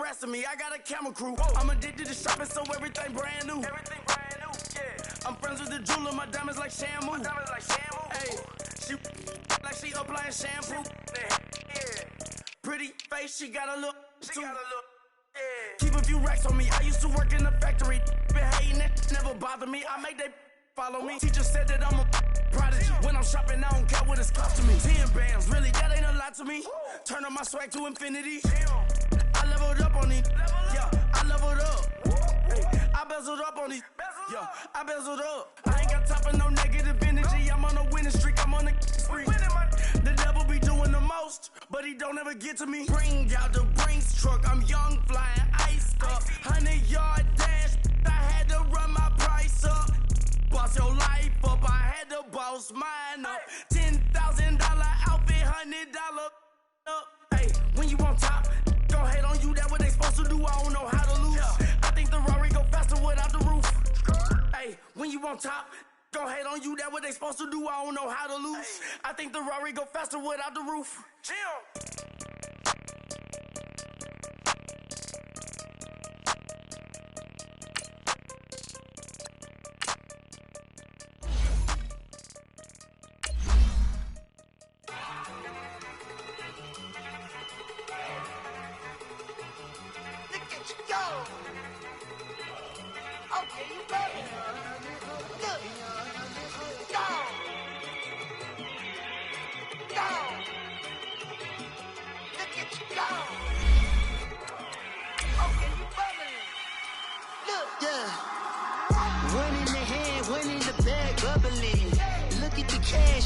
harassing me. I got a camera crew. I'm addicted to shopping, so everything brand new. Everything brand new, yeah. I'm friends with the jeweler, my diamonds like shampoo. My diamonds like shampoo. Hey, she like she applying shampoo. Yeah. Pretty face, she got a look. She got a look. Yeah. Keep a few racks on me. I used to work in the factory. Been hating it, never bother me. I make they follow me. Teacher said that I'm a prodigy. When I'm shopping, I don't care what it's costing me. 10 bands, really, that ain't a lot to me. Turn up my swag to infinity. I leveled up on these. Yeah, I leveled up. Hey, I bezeled up on these. Yeah, I bezeled up. I ain't got time for no negative energy. I'm on a winning streak. I'm on a spree. The devil be doing the most, but he don't ever get to me. Bring out the Brinks truck. I'm young, flying, iced up. 100-yard dash. I had to run my price up. Boss your life up. I had to boss mine up. $10,000 outfit, $100 up. Hey, when you on top, don't hate on you. That what they supposed to do. I don't know how to lose. I think the Rari go faster without the roof. Hey, when you on top, don't hate on you. That what they supposed to do. I don't know how to lose. I think the Rari go faster without the roof. Chill.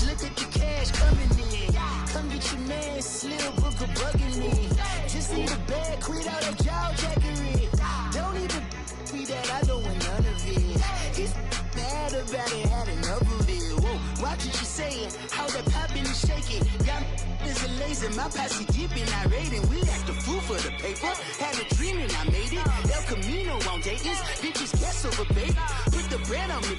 Look at the cash coming in. Come get your man, Slim Booker bugging me. Just need a bag, quit all that jaw jackery. Don't even be that, I don't want none of it. It's bad about it, had enough of it. Whoa, watch what you saying, how that poppin' and shaking. Y'all is a lazy, my posse deep and irate. And we act a fool for the paper. Had a dream and I made it. El Camino on Dayton's, bitches guess over baby. Put the bread on me.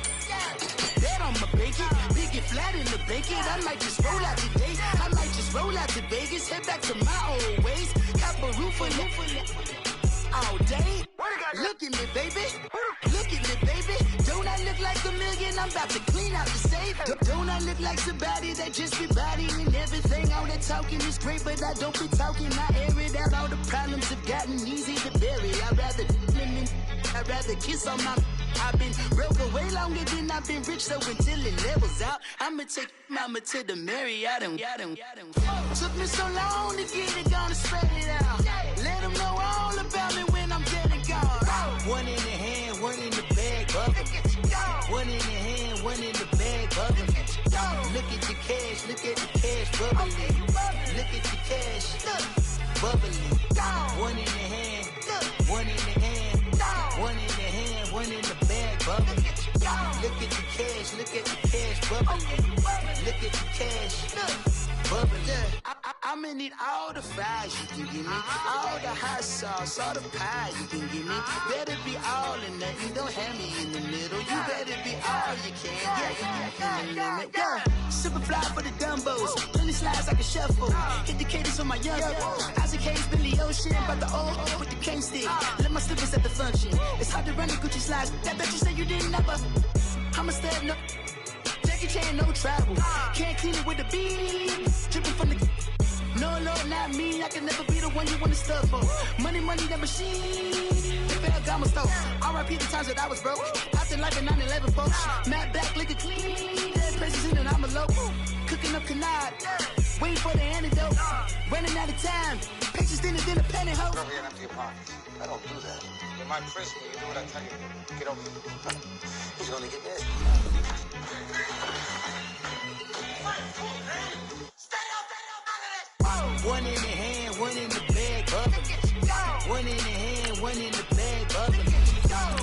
Bet on my bacon, big and flat in the bacon. I might just roll out today. I might just roll out to Vegas, head back to my old ways. Cop a roof for all day. Look at me, baby. Look at me, baby. Don't I look like a million? I'm about to clean out the safe. Don't I look like somebody that just be bodying everything? All that talking is great, but I don't be talking. I air it out. All the problems have gotten easy to bury. I'd rather kiss on my. I've been broke way longer than I've been rich, so until it levels out, I'ma take mama to the Marriott and took me so long to get it, gonna spread it out. Let them know all about me when I'm dead and gone. One in the hand, one in the bag, bubble. One in the hand, one in the bag, bubble. Look at the cash, look at the cash, bubbling. Look at the cash, bubbling. One in the hand, one in the hand, one in the hand, one in the bag, bubbling. Look at the cash, look at the cash, bubbling. Look at the cash, bubbling. I'ma need all the fries you can give me, all the hot sauce, all the pie you can give me. Better be all or nothing, don't have me in the middle. You better be all you can, yeah. Super fly for the Dumbos, plenty slides like a shuffle. Hit the cadence on my young Isaac Hayes, Billy Ocean, but the old with the cane stick. Let my slippers at the function. It's hard to run the Gucci slides. That bet you say you didn't never. I'm a stud, no Jackie Chan, no travel. Can't clean it with the beat. Dripping from the. No, Lord, not me. I can never be the one you want to stuff for. Money, that machine. The bell got my stove. R.I.P. the times that I was broke. After life in 9/11, folks. Matte black, liquor clean. Dead places in and I'm a local. Cooking up canard. Waiting for the antidote. Running out of time. Patience thinner than a pantyhose. Over here and empty your pockets. I don't do that. In my prison, you do what I tell you to. Get over here. He's gonna get this. One in the hand, one in the bag, bubbling. One in the hand, one in the bag, bubbling.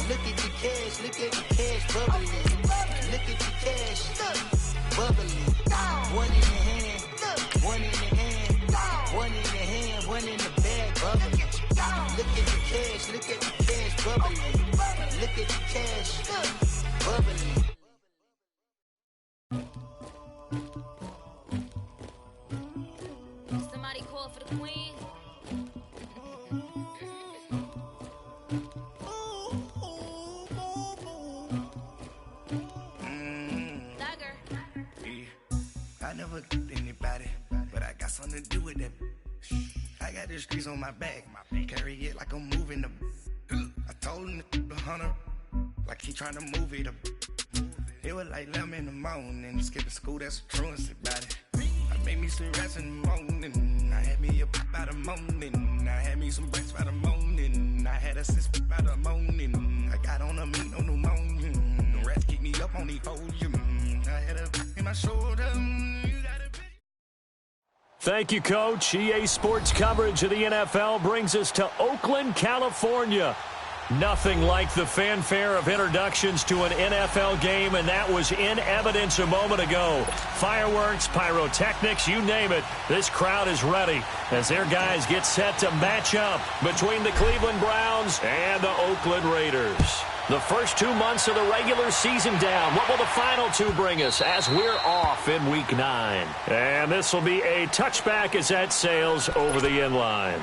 Look at the cash, look at the cash, bubbling. Look at the cash, bubbling. One in the hand, one in the hand, one in the hand, one in the bag, bubbling. Look at the cash, look at the cash, bubbling. Look at the cash, bubbling. Somebody call for the queen. I never anybody, but I got something to do with that. I got the streets on my back, carry it like I'm moving the. I told him the hunter, like he trying to move it up. It was like 11 in the morning, skipping school, that's a truancy about it. I made me some rest in the morning, I had me up by the morning, I had me some breaks by the morning, I had a sister by the morning, I got on a meat, no pneumonia, the rats keep me up on the podium, I had a in my shoulder. Thank you, Coach. EA Sports coverage of the NFL brings us to Oakland, California. Nothing like the fanfare of introductions to an NFL game, and that was in evidence a moment ago. Fireworks, pyrotechnics, you name it. This crowd is ready as their guys get set to match up between the Cleveland Browns and the Oakland Raiders. The first 2 months of the regular season down. What will the final two bring us as we're off in Week 9? And this will be a touchback as that sails over the end line.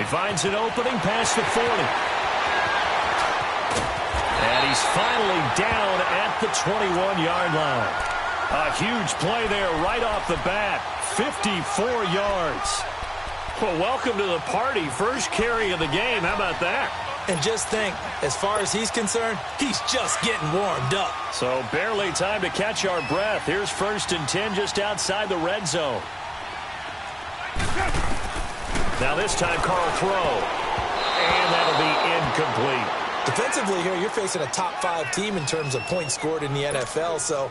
Finds an opening past the 40. And he's finally down at the 21-yard line. A huge play there right off the bat. 54 yards. Well, welcome to the party. First carry of the game. How about that? And just think, as far as he's concerned, he's just getting warmed up. So barely time to catch our breath. Here's 1st and 10 just outside the red zone. Now this time, Carl throw. And that'll be incomplete. Defensively here, you're facing a top-5 team in terms of points scored in the NFL. So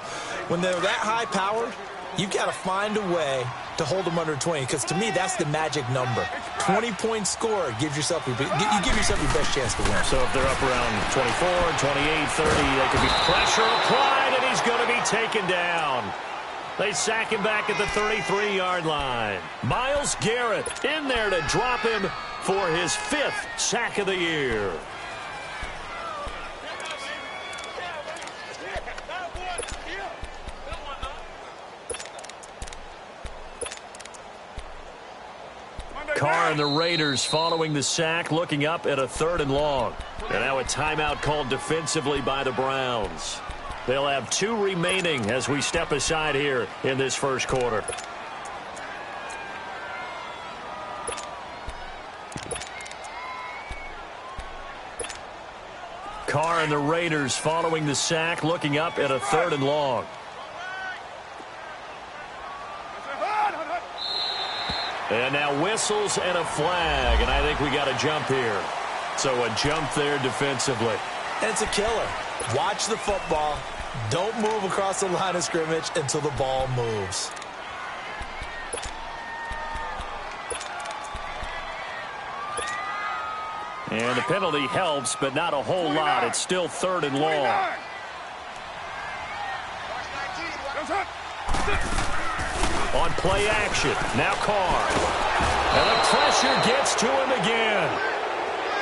when they're that high-powered, you've got to find a way to hold them under 20. Because to me, that's the magic number. 20 points scored gives yourself you give yourself your best chance to win. So if they're up around 24, 28, 30, they could be pressure applied, and he's going to be taken down. They sack him back at the 33-yard line. Myles Garrett in there to drop him for his 5th sack of the year. Carr and the Raiders following the sack, looking up at a 3rd and long. And now a timeout called defensively by the Browns. They'll have 2 remaining as we step aside here in this first quarter. Carr and the Raiders following the sack, looking up at a 3rd and long. And now whistles and a flag, and I think we got a jump here. So a jump there defensively. And it's a killer. Watch the football. Don't move across the line of scrimmage until the ball moves. And the penalty helps, but not a whole lot. It's still 3rd and long. On play action, now Carr. And the pressure gets to him again.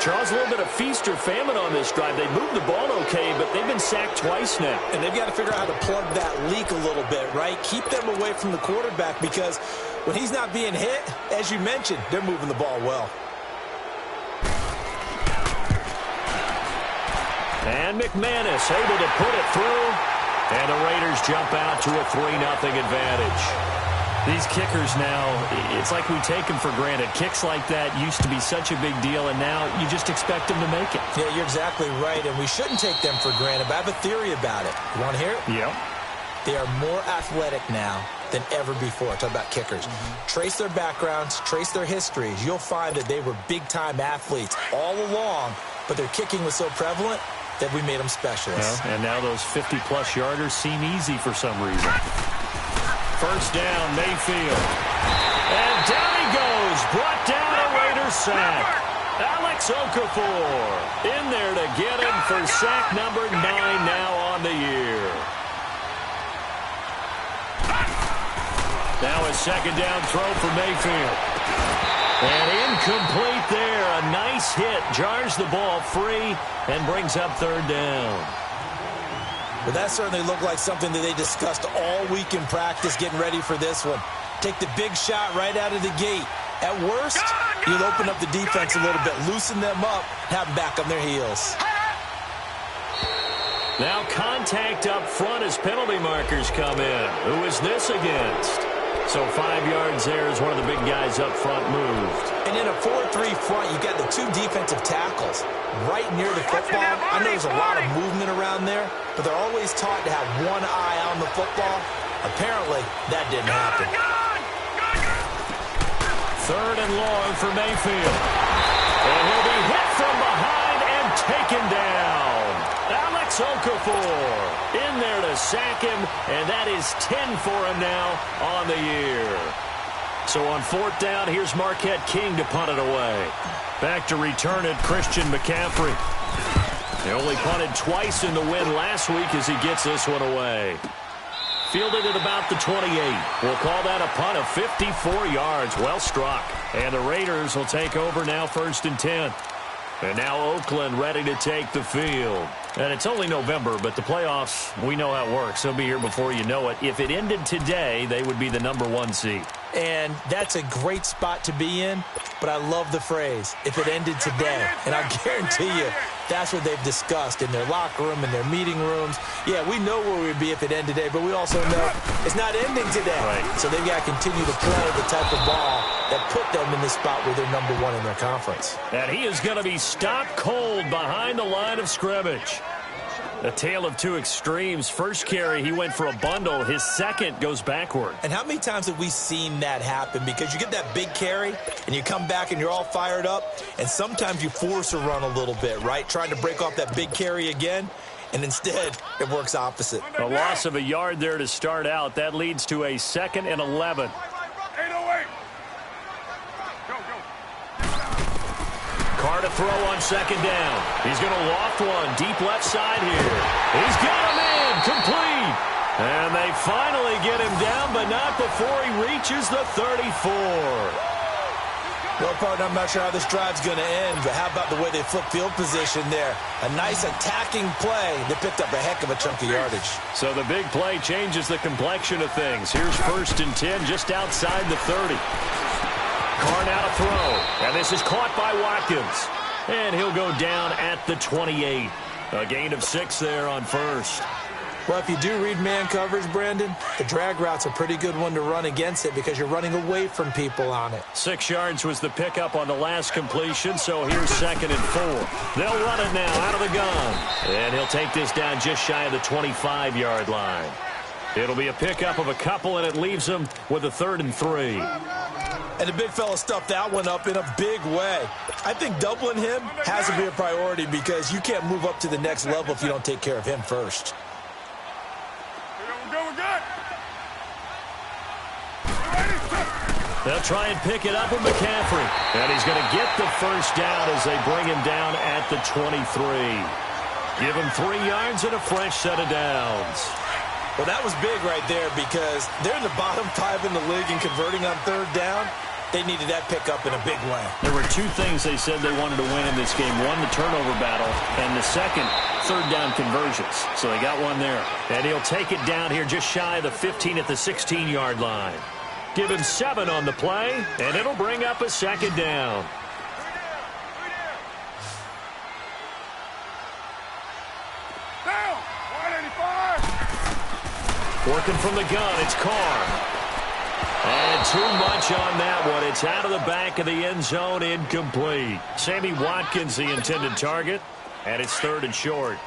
Charles, a little bit of feast or famine on this drive. They moved the ball okay, but they've been sacked twice now. And they've got to figure out how to plug that leak a little bit, right? Keep them away from the quarterback because when he's not being hit, as you mentioned, they're moving the ball well. And McManus able to put it through. And the Raiders jump out to a 3-0 advantage. These kickers now, it's like we take them for granted. Kicks like that used to be such a big deal, and now you just expect them to make it. Yeah, you're exactly right, and we shouldn't take them for granted, but I have a theory about it. You want to hear it? Yep. They are more athletic now than ever before. Talk about kickers. Trace their backgrounds, trace their histories. You'll find that they were big-time athletes all along, but their kicking was so prevalent that we made them specialists. Well, and now those 50-plus yarders seem easy for some reason. First down, Mayfield. And down he goes. Brought down a Raiders sack. Alex Okafor in there to get him for sack number 9 now on the year. Now a second down throw for Mayfield. And incomplete there. A nice hit. Jars the ball free and brings up third down. Well, that certainly looked like something that they discussed all week in practice getting ready for this one. Take the big shot right out of the gate. At worst, you'll open up the defense a little bit, loosen them up, have them back on their heels. Now contact up front as penalty markers come in. Who is this against? So 5 yards there as one of the big guys up front moved. And in a 4-3 front, you got the 2 defensive tackles right near the football. I know there's a lot of movement around there, but they're always taught to have one eye on the football. Apparently, that didn't happen. Third and long for Mayfield. And he'll be hit from behind and taken down. Alex Okafor in there to sack him, and that is 10 for him now on the year. So on fourth down, here's Marquette King to punt it away. Back to return it, Christian McCaffrey. He only punted twice in the win last week as he gets this one away. Fielded at about the 28. We'll call that a punt of 54 yards. Well struck. And the Raiders will take over now, 1st and 10. And now Oakland ready to take the field. And it's only November, but the playoffs, we know how it works. They'll be here before you know it. If it ended today, they would be the number 1 seed. And that's a great spot to be in, but I love the phrase, if it ended today. And I guarantee you, that's what they've discussed in their locker room, in their meeting rooms. Yeah, we know where we'd be if it ended today, but we also know it's not ending today. Right. So they've got to continue to play the type of ball that put them in the spot where they're number 1 in their conference. And he is going to be stopped cold behind the line of scrimmage. A tale of 2 extremes. First carry, he went for a bundle. His second goes backward. And how many times have we seen that happen? Because you get that big carry, and you come back and you're all fired up, and sometimes you force a run a little bit, right? Trying to break off that big carry again, and instead it works opposite. A loss of a yard there to start out. That leads to a 2nd and 11. Carr to throw on 2nd down. He's going to loft one deep left side here. He's got him in, complete. And they finally get him down, but not before he reaches the 34. Well, partner, I'm not sure how this drive's going to end, but how about the way they flip field position there? A nice attacking play that picked up a heck of a chunk of yardage. So the big play changes the complexion of things. Here's 1st and 10 just outside the 30. Carr now to throw, and this is caught by Watkins. And he'll go down at the 28. A gain of 6 there on 1st. Well, if you do read man coverage, Brandon, the drag route's a pretty good one to run against it because you're running away from people on it. 6 yards was the pickup on the last completion, so here's 2nd and 4. They'll run it now out of the gun. And he'll take this down just shy of the 25-yard line. It'll be a pickup of a couple, and it leaves him with a 3rd and 3. And the big fella stuffed that one up in a big way. I think doubling him has to be a priority because you can't move up to the next level if you don't take care of him first. They'll try and pick it up with McCaffrey. And he's going to get the 1st down as they bring him down at the 23. Give him 3 yards and a fresh set of downs. Well, that was big right there because they're in the bottom 5 in the league and converting on 3rd down. They needed that pickup in a big way. There were 2 things they said they wanted to win in this game. One, the turnover battle, and the second, 3rd down conversions. So they got one there. And he'll take it down here just shy of the 15 at the 16-yard line. Give him 7 on the play, and it'll bring up a 2nd down. Working from the gun, it's Carr. And too much on that one. It's out of the back of the end zone, incomplete. Sammy Watkins, the intended target, and it's 3rd and short.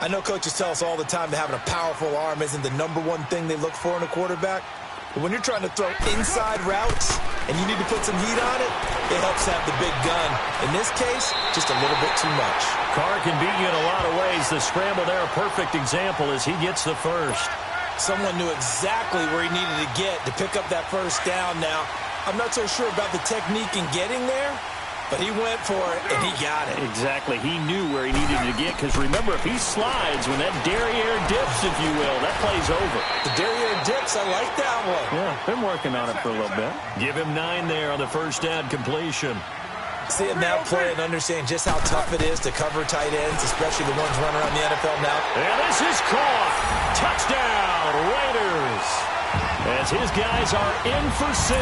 I know coaches tell us all the time that having a powerful arm isn't the #1 thing they look for in a quarterback. But when you're trying to throw inside routes and you need to put some heat on it, it helps have the big gun. In this case, just a little bit too much. Carr can beat you in a lot of ways. The scramble there, a perfect example as he gets the 1st. Someone knew exactly where he needed to get to pick up that 1st down now. I'm not so sure about the technique in getting there, But he went for it, and he got it. Exactly. He knew where he needed to get, because remember, if he slides, when that derriere dips, if you will, that play's over. The derriere dips, I like that one. Yeah, been working on it for a little bit. Give him 9 there on the first down completion. Seeing that play and understanding just how tough it is to cover tight ends, especially the ones running around the NFL now. And this is caught. Touchdown, Raiders. As his guys are in for 6,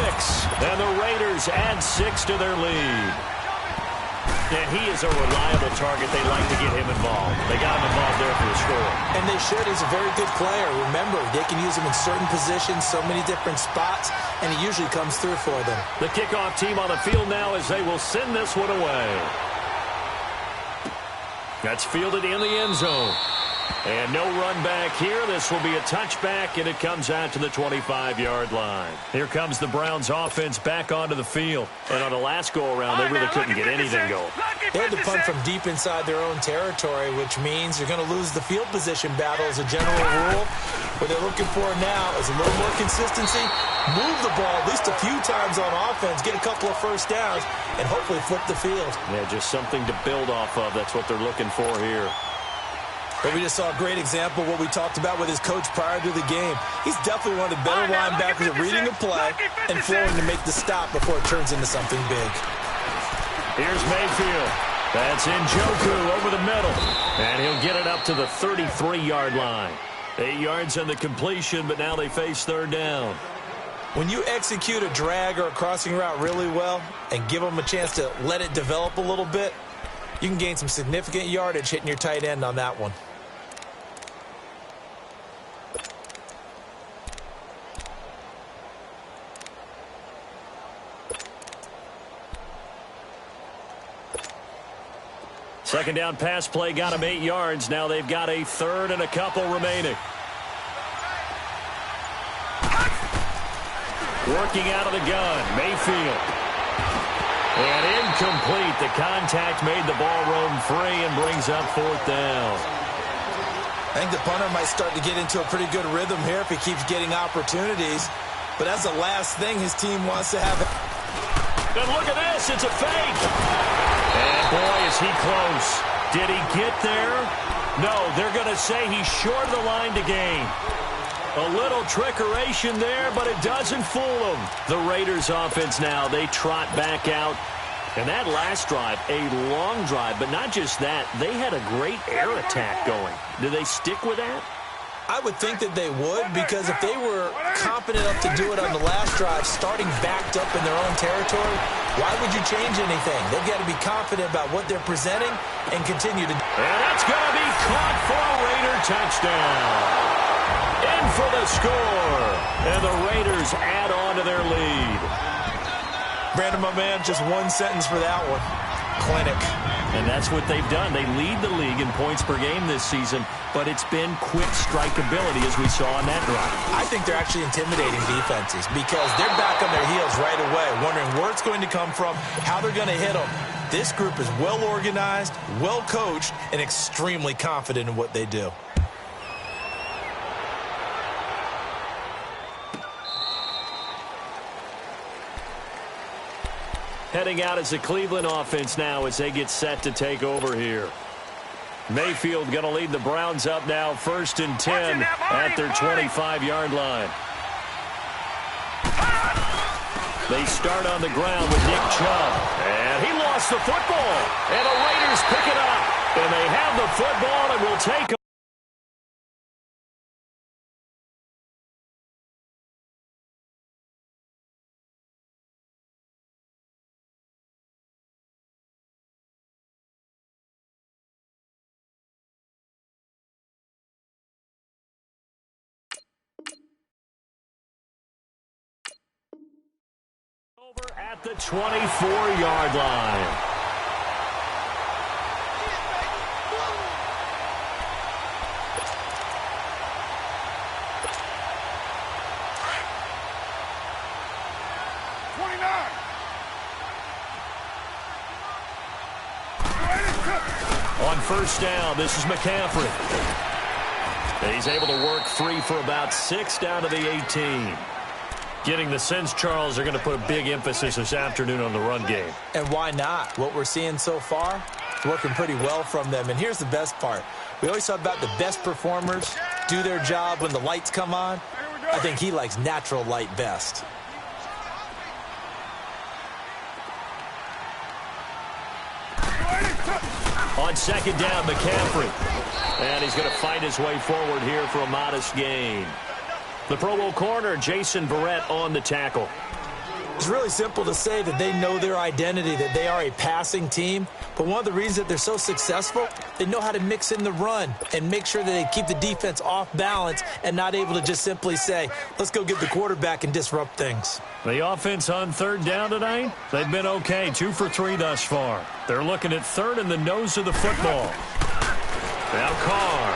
and the Raiders add 6 to their lead. And he is a reliable target. They like to get him involved. They got him involved there for the score. And they should. He's a very good player. Remember, they can use him in certain positions, so many different spots, and he usually comes through for them. The kickoff team on the field now as they will send this one away. That's fielded in the end zone. And no run back here. This will be a touchback, and it comes out to the 25-yard line. Here comes the Browns offense back onto the field. And on the last go-around, they really couldn't get anything going. They had to punt from deep inside their own territory, which means you're going to lose the field position battle as a general rule. What they're looking for now is a little more consistency, move the ball at least a few times on offense, get a couple of first downs, and hopefully flip the field. Yeah, just something to build off of. That's what they're looking for here. But we just saw a great example of what we talked about with his coach prior to the game. He's definitely one of the better linebackers at reading a play and flowing to make the stop before it turns into something big. Here's Mayfield. That's Njoku over the middle. And he'll get it up to the 33-yard line. 8 yards on the completion, but now they face third down. When you execute a drag or a crossing route really well and give them a chance to let it develop a little bit, you can gain some significant yardage hitting your tight end on that one. Second down pass play got him 8 yards. Now they've got a third and a couple remaining. Working out of the gun, Mayfield. And incomplete. The contact made the ball roam free and brings up fourth down. I think the punter might start to get into a pretty good rhythm here if he keeps getting opportunities. But that's the last thing his team wants to have. And look at this. It's a fake. And boy, is he close. Did he get there? No, they're going to say he's short of the line to gain. A little trickeration there, but it doesn't fool them. The Raiders offense now, they trot back out. And that last drive, a long drive, but not just that. They had a great air attack going. Do they stick with that? I would think that they would, because if they were confident enough to do it on the last drive, starting backed up in their own territory, why would you change anything? They've got to be confident about what they're presenting and continue to. And that's going to be caught for a Raider touchdown. In for the score. And the Raiders add on to their lead. Brandon, my man, just one sentence for that one. Clinic. And that's what they've done. They lead the league in points per game this season, but it's been quick strikeability as we saw on that drive. I think they're actually intimidating defenses because they're back on their heels right away, wondering where it's going to come from, how they're going to hit them. This group is well organized, well coached, and extremely confident in what they do. Heading out as the Cleveland offense now as they get set to take over here. Mayfield going to lead the Browns up now, 1st and 10 at their 25-yard line. They start on the ground with Nick Chubb. And he lost the football. And the Raiders pick it up. And they have the football and will take it. Over at the 24-yard line. On first down, this is McCaffrey. He's able to work free for about 6 down to the 18. Getting the sense, Charles, are going to put a big emphasis this afternoon on the run game. And why not? What we're seeing so far, working pretty well from them. And here's the best part. We always talk about the best performers do their job when the lights come on. I think he likes natural light best. On second down, McCaffrey. And he's going to fight his way forward here for a modest gain. The Pro Bowl corner, Jason Verrett, on the tackle. It's really simple to say that they know their identity, that they are a passing team. But one of the reasons that they're so successful, they know how to mix in the run and make sure that they keep the defense off balance and not able to just simply say, let's go get the quarterback and disrupt things. The offense on third down tonight, they've been okay, 2 for 3 thus far. They're looking at third in the nose of the football. Now Carr,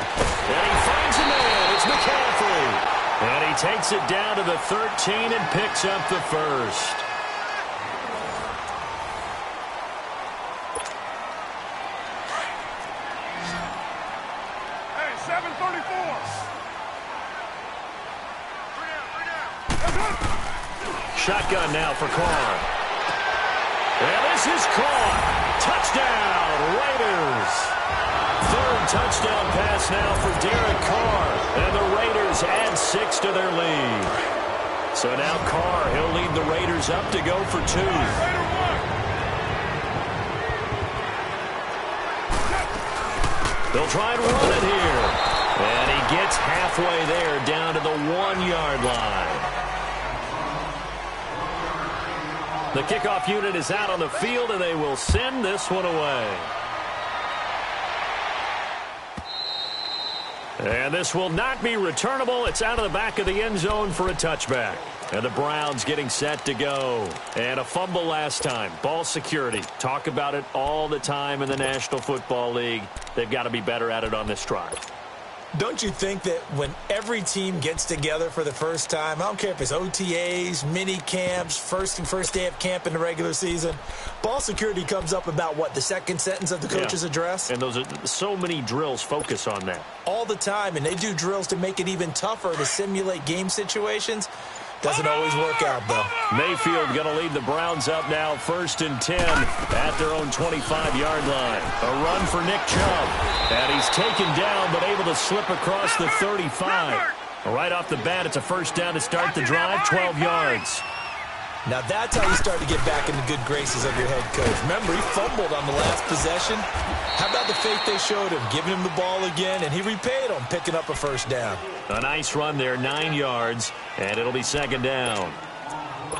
and he finds a man. It's McCaffrey. And he takes it down to the 13 and picks up the first. Hey, 734. Shotgun now for Carr. And this is caught. Touchdown, Raiders. Third touchdown pass now for Derek Carr. And the Raiders add 6 to their lead. So now Carr, he'll lead the Raiders up to go for 2. They'll try and run it here. And he gets halfway there down to the 1-yard line. The kickoff unit is out on the field, and they will send this one away. And this will not be returnable. It's out of the back of the end zone for a touchback. And the Browns getting set to go. And a fumble last time. Ball security. Talk about it all the time in the National Football League. They've got to be better at it on this drive. Don't you think that when every team gets together for the first time, I don't care if it's OTAs, mini camps, first day of camp in the regular season, ball security comes up about, what, the second sentence of the coach's address? And those are so many drills focus on that. All the time, and they do drills to make it even tougher to simulate game situations. Doesn't always work out, though. Mayfield going to lead the Browns up now, 1st and 10 at their own 25-yard line. A run for Nick Chubb. And he's taken down, but able to slip across the 35. Right off the bat, it's a first down to start the drive, 12 yards. Now that's how you start to get back in the good graces of your head coach. Remember, he fumbled on the last possession. How about the faith they showed him, giving him the ball again, and he repaid them, picking up a first down. A nice run there, 9 yards, and it'll be second down.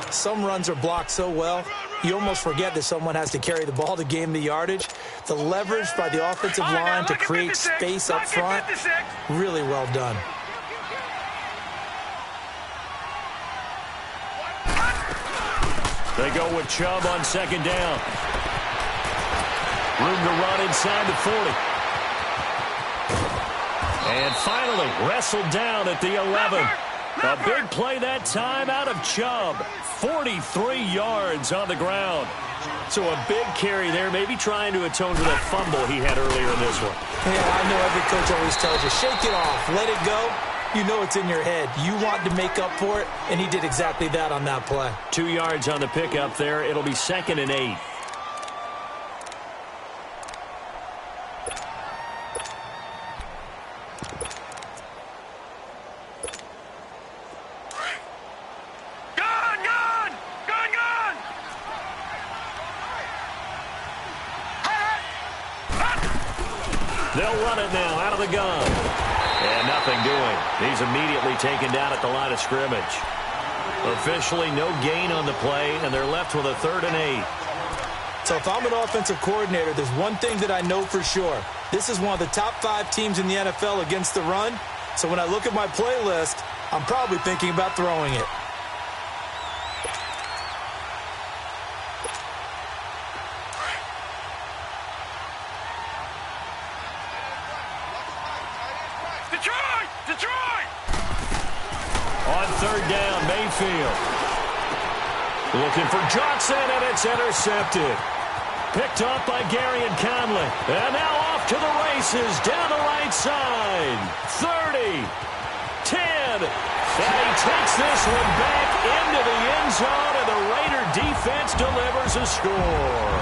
Some runs are blocked so well, you almost forget that someone has to carry the ball to gain the yardage. The leverage by the offensive line to create space up front, really well done. They go with Chubb on second down. Room to run inside the 40. And finally wrestled down at the 11. A big play that time out of Chubb. 43 yards on the ground. So a big carry there, maybe trying to atone for that fumble he had earlier in this one. Yeah, I know every coach always tells you, shake it off, let it go. You know it's in your head. You want to make up for it, and he did exactly that on that play. 2 yards on the pickup there. It'll be 2nd and 8. They'll run it now out of the gun. And nothing doing. He's immediately taken down at the line of scrimmage. Officially no gain on the play, and they're left with a 3rd and 8. So if I'm an offensive coordinator, there's one thing that I know for sure. This is one of the top 5 teams in the NFL against the run. So when I look at my playlist, I'm probably thinking about throwing it. On 3rd down, Mayfield. Looking for Johnson, and it's intercepted. Picked up by Gary and Conley. And now off to the races down the right side. 30, 10. And he takes this one back into zone, and the Raider defense delivers a score.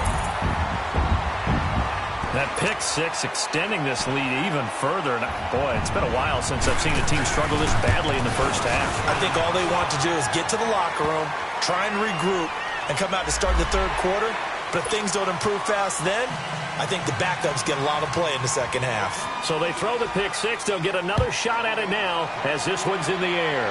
That pick six extending this lead even further. And boy, it's been a while since I've seen a team struggle this badly in the first half. I think all they want to do is get to the locker room, try and regroup, and come out to start the third quarter. But if things don't improve fast then, I think the backups get a lot of play in the second half. So they throw the pick six. They'll get another shot at it now as this one's in the air.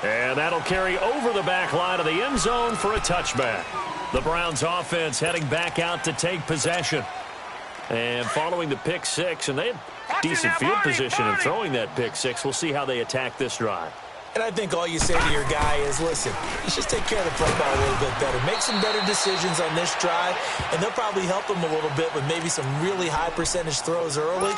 And that'll carry over the back line of the end zone for a touchback. The Browns offense heading back out to take possession. And following the pick six, and they had decent field position in throwing that pick six. We'll see how they attack this drive. And I think all you say to your guy is, listen, let's just take care of the football a little bit better. Make some better decisions on this drive, and they'll probably help him a little bit with maybe some really high percentage throws early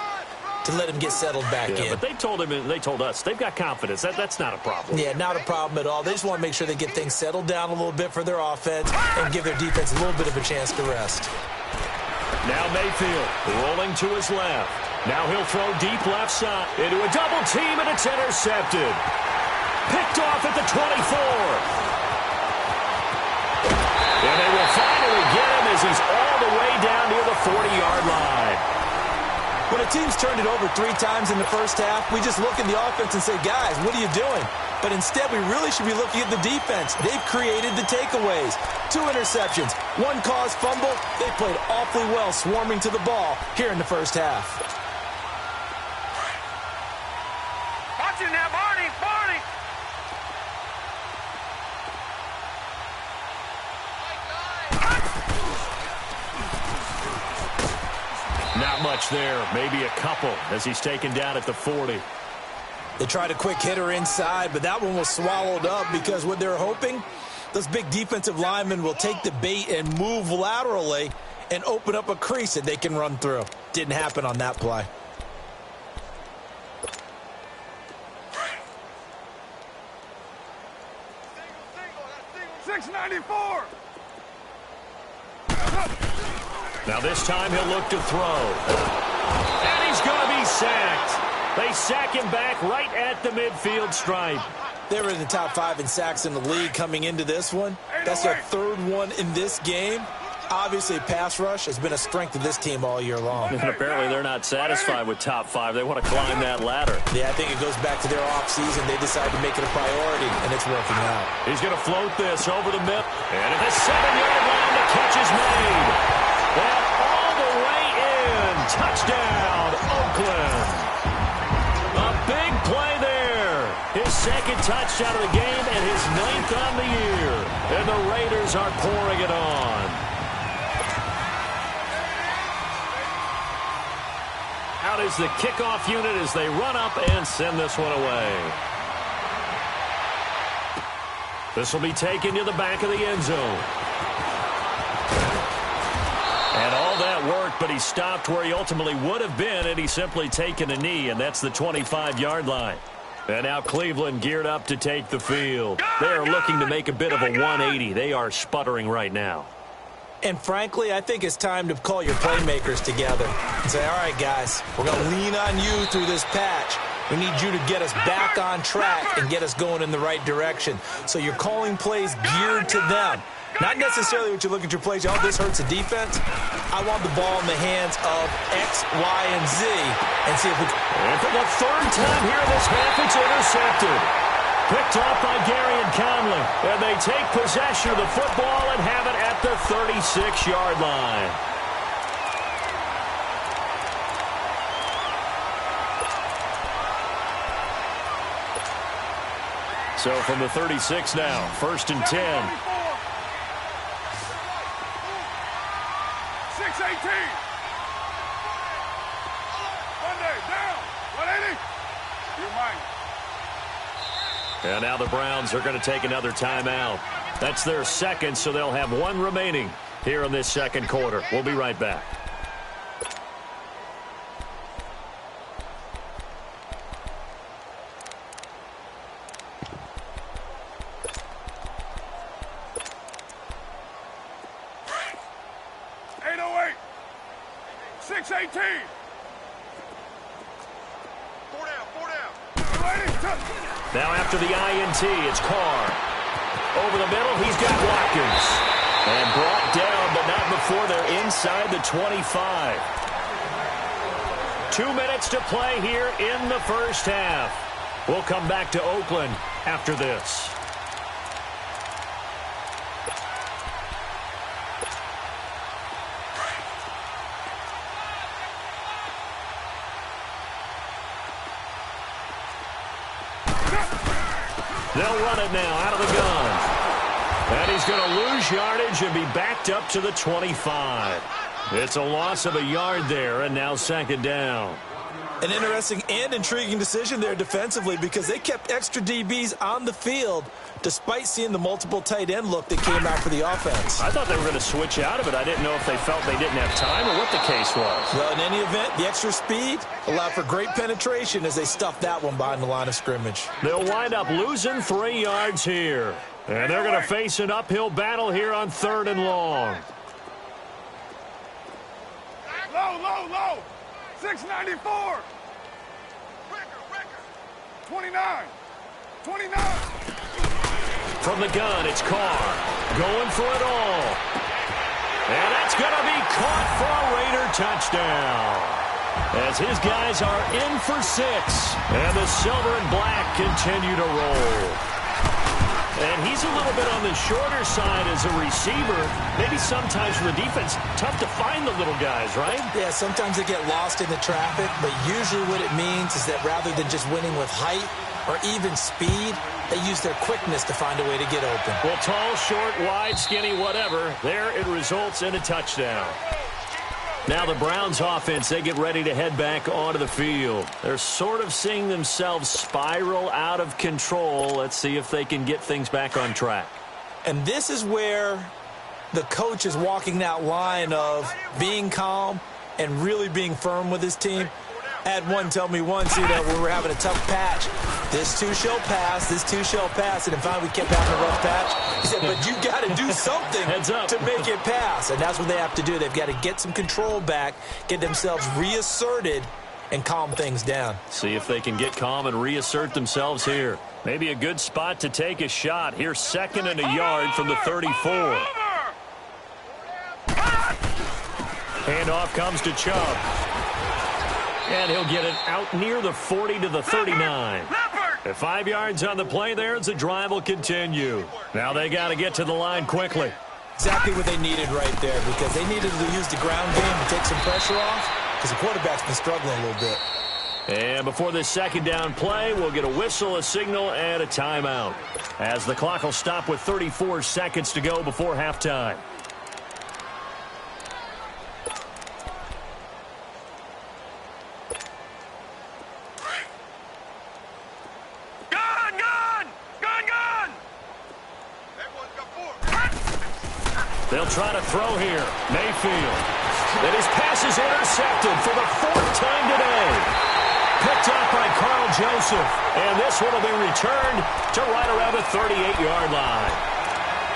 to let him get settled back in. But they told him, and they told us, they've got confidence. That's not a problem. Yeah, not a problem at all. They just want to make sure they get things settled down a little bit for their offense and give their defense a little bit of a chance to rest. Now Mayfield rolling to his left. Now he'll throw deep left side into a double team, and it's intercepted. Picked off at the 24. And they will finally get him as he's all the way down near the 40-yard line. When a team's turned it over 3 times in the first half, we just look at the offense and say, guys, what are you doing? But instead, we really should be looking at the defense. They've created the takeaways. 2 interceptions, 1 caused fumble. They played awfully well swarming to the ball here in the first half. Watching now, Barney, Barney. Not much there, maybe a couple as he's taken down at the 40. They tried a quick hitter inside, but that one was swallowed up because what they're hoping, those big defensive linemen will take the bait and move laterally and open up a crease that they can run through. Didn't happen on that play. $6.94. Now this time he'll look to throw. And he's going to be sacked. They sack him back right at the midfield stripe. They were in the top 5 in sacks in the league coming into this one. That's their 3rd one in this game. Obviously, pass rush has been a strength of this team all year long. And apparently they're not satisfied with top 5. They want to climb that ladder. Yeah, I think it goes back to their offseason. They decided to make it a priority, and it's working out. He's going to float this over the middle. And at the 7-yard line, the catch is made. And all the way in. Touchdown, Oakland. A big play there. His 2nd touchdown of the game and his 9th on the year. And the Raiders are pouring it on. Out is the kickoff unit as they run up and send this one away. This will be taken to the back of the end zone. And all that worked, but he stopped where he ultimately would have been, and he's simply taken a knee, and that's the 25-yard line. And now Cleveland geared up to take the field. They are looking to make a bit of a 180. They are sputtering right now. And frankly, I think it's time to call your playmakers together and say, all right, guys, we're going to lean on you through this patch. We need you to get us back on track and get us going in the right direction. So you're calling plays geared to them. Not necessarily what you look at your plays, oh, this hurts the defense. I want the ball in the hands of X, Y, and Z and see if we can. And for the 3rd time here in this half, it's intercepted. Picked off by Gary and Conley. And they take possession of the football and have it at the 36-yard line. So from the 36 now, 1st and 10. 6-18. Monday, down. 180. You're mine. And now the Browns are going to take another timeout. That's their 2nd, so they'll have 1 remaining here in this 2nd quarter. We'll be right back. Four down. 280. Now after the INT, it's Carr. Over the middle, he's got Watkins. And brought down, but not before they're inside the 25. 2 minutes to play here in the first half. We'll come back to Oakland after this. They'll run it now out of the gun. And he's going to lose yardage and be backed up to the 25. It's a loss of a yard there, and now second down. An interesting and intriguing decision there defensively because they kept extra DBs on the field despite seeing the multiple tight end look that came out for the offense. I thought they were going to switch out of it. I didn't know if they felt they didn't have time or what the case was. Well, in any event, the extra speed allowed for great penetration as they stuffed that one behind the line of scrimmage. They'll wind up losing 3 yards here. And they're going to face an uphill battle here on 3rd and long. Low. 694. 29. From the gun, it's Carr. Going for it all. And that's going to be caught for a Raider touchdown. As his guys are in for 6. And the silver and black continue to roll. And he's a little bit on the shorter side as a receiver. Maybe sometimes for the defense, tough to find the little guys, right? Yeah, sometimes they get lost in the traffic, but usually what it means is that rather than just winning with height or even speed, they use their quickness to find a way to get open. Well, tall, short, wide, skinny, whatever, there it results in a touchdown. Now the Browns offense, they get ready to head back onto the field. They're sort of seeing themselves spiral out of control. Let's see if they can get things back on track. And this is where the coach is walking that line of being calm and really being firm with his team. I had one tell me once, we were having a tough patch. This too shall pass, this too shall pass. And finally we kept having a rough patch. He said, but you got to do something to make it pass. And that's what they have to do. They've got to get some control back, get themselves reasserted, and calm things down. See if they can get calm and reassert themselves here. Maybe a good spot to take a shot. Here's 2nd and a yard from the 34. Handoff comes to Chubb. And he'll get it out near the 40 to the 39. At 5 yards on the play there as the drive will continue. Now they got to get to the line quickly. Exactly what they needed right there because they needed to use the ground game to take some pressure off because the quarterback's been struggling a little bit. And before this second down play, we'll get a whistle, a signal, and a timeout. As the clock will stop with 34 seconds to go before halftime. They'll try to throw here. Mayfield. And his pass is intercepted for the 4th time today. Picked up by Carl Joseph. And this one will be returned to right around the 38-yard line.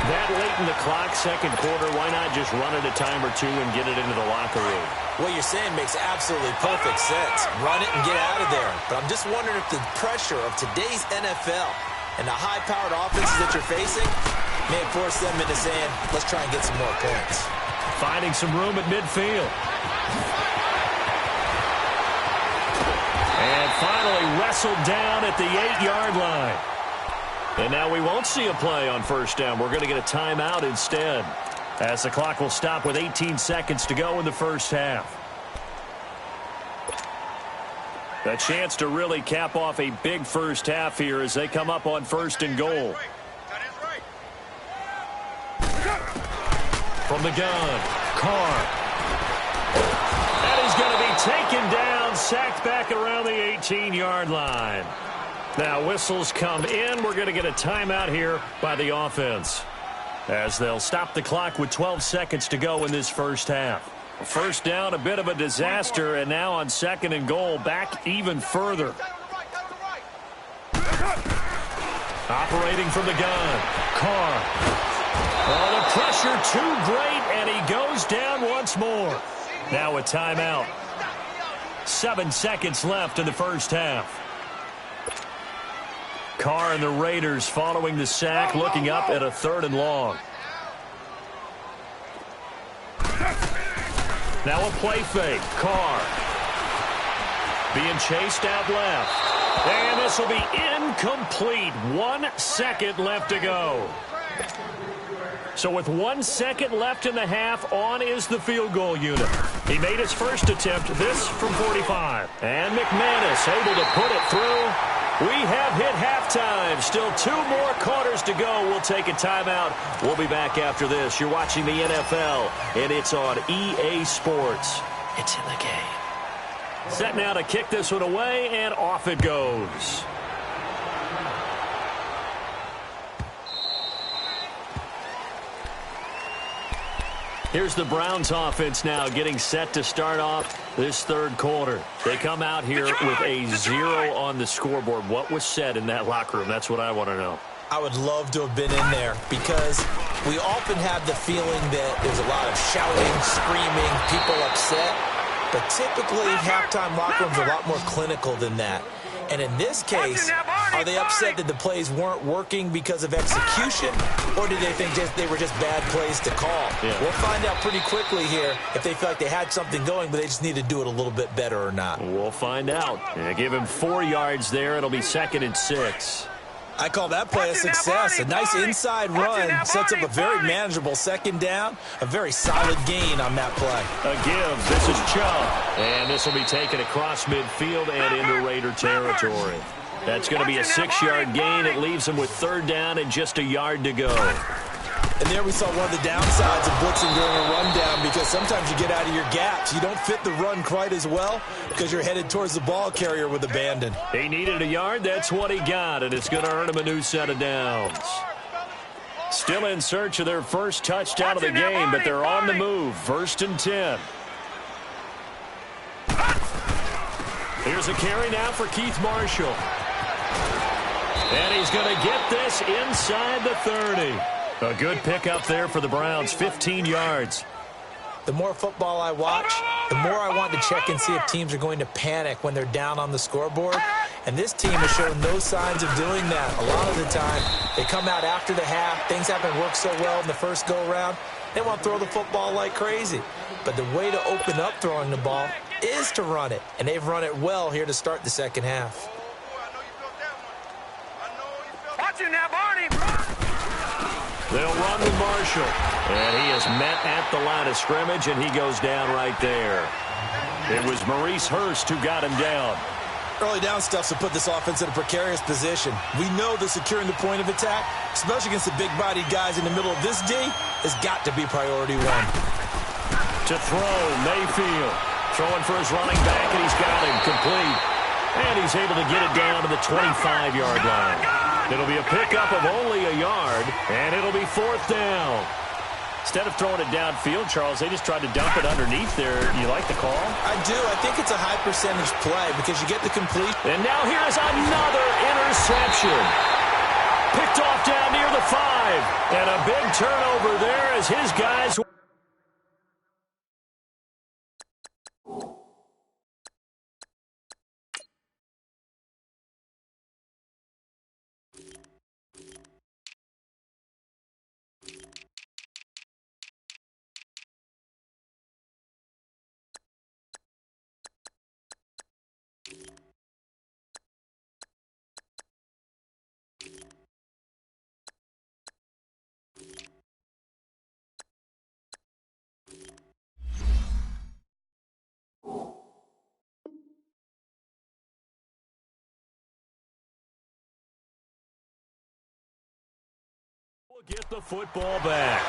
That late in the clock, second quarter, why not just run it a time or two and get it into the locker room? What you're saying makes absolutely perfect sense. Run it and get out of there. But I'm just wondering if the pressure of today's NFL and the high-powered offenses that you're facing may force them into saying, let's try and get some more points. Finding some room at midfield. And finally wrestled down at the 8-yard line. And now we won't see a play on first down. We're going to get a timeout instead, as the clock will stop with 18 seconds to go in the first half. A chance to really cap off a big first half here as they come up on 1st and goal. From the gun, Carr. And he's going to be taken down, sacked back around the 18-yard line. Now whistles come in. We're going to get a timeout here by the offense, as they'll stop the clock with 12 seconds to go in this first half. First down, a bit of a disaster, and now on 2nd and goal, back even further. Operating from the gun, Carr. Oh, the pressure too great, and he goes down once more. Now a timeout. 7 seconds left in the first half. Carr and the Raiders following the sack, looking up at a 3rd and long. Now a play fake. Carr being chased out left. And this will be incomplete. 1 second left to go. So with 1 second left in the half, on is the field goal unit. He made his first attempt, this from 45. And McManus able to put it through. We have hit halftime. Still 2 more quarters to go. We'll take a timeout. We'll be back after this. You're watching the NFL, and it's on EA Sports. It's in the game. Set now to kick this one away, and off it goes. Here's the Browns offense now getting set to start off this 3rd quarter. They come out here with a 0 on the scoreboard. What was said in that locker room? That's what I want to know. I would love to have been in there because we often have the feeling that there's a lot of shouting, screaming, people upset. But typically, halftime locker rooms are a lot more clinical than that. And in this case, are they upset that the plays weren't working because of execution, or did they think they were just bad plays to call? Yeah. We'll find out pretty quickly here if they feel like they had something going, but they just need to do it a little bit better or not. We'll find out. They give him 4 yards there. It'll be 2nd and 6. I call that play a success. A nice inside run sets up a very manageable 2nd down. A very solid gain on that play. A give. This is Chubb. And this will be taken across midfield and into Raider territory. That's going to be a 6-yard gain. It leaves them with 3rd down and just a yard to go. And there we saw one of the downsides of blitzing during a rundown, because sometimes you get out of your gaps. You don't fit the run quite as well because you're headed towards the ball carrier with abandon. He needed a yard. That's what he got, and it's going to earn him a new set of downs. Still in search of their first touchdown of the game, but they're on the move. 1st and 10. Here's a carry now for Keith Marshall. And he's going to get this inside the 30. A good pickup there for the Browns, 15 yards. The more football I watch, the more I want to check and see if teams are going to panic when they're down on the scoreboard. And this team has shown no signs of doing that. A lot of the time, they come out after the half. Things haven't worked so well in the first go-around. They want to throw the football like crazy. But the way to open up throwing the ball is to run it. And they've run it well here to start the second half. Watching that, Barney. They'll run with Marshall. And he is met at the line of scrimmage, and he goes down right there. It was Maurice Hurst who got him down. Early down stuff to put this offense in a precarious position. We know that securing the point of attack, especially against the big-bodied guys in the middle of this D, has got to be priority 1. To throw, Mayfield. Throwing for his running back, and he's got him complete. And he's able to get it down to the 25-yard line. It'll be a pickup of only a yard, and it'll be 4th down. Instead of throwing it downfield, Charles, they just tried to dump it underneath there. You like the call? I do. I think it's a high-percentage play because you get the complete. And now here's another interception. Picked off down near the 5. And a big turnover there as his guys... Get the football back.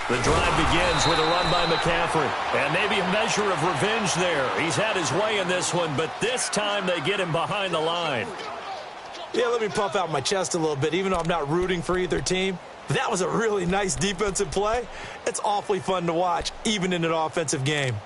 The drive begins with a run by McCaffrey. And maybe a measure of revenge there. He's had his way in this one, but this time they get him behind the line. Yeah, let me puff out my chest a little bit, even though I'm not rooting for either team. That was a really nice defensive play. It's awfully fun to watch, even in an offensive game.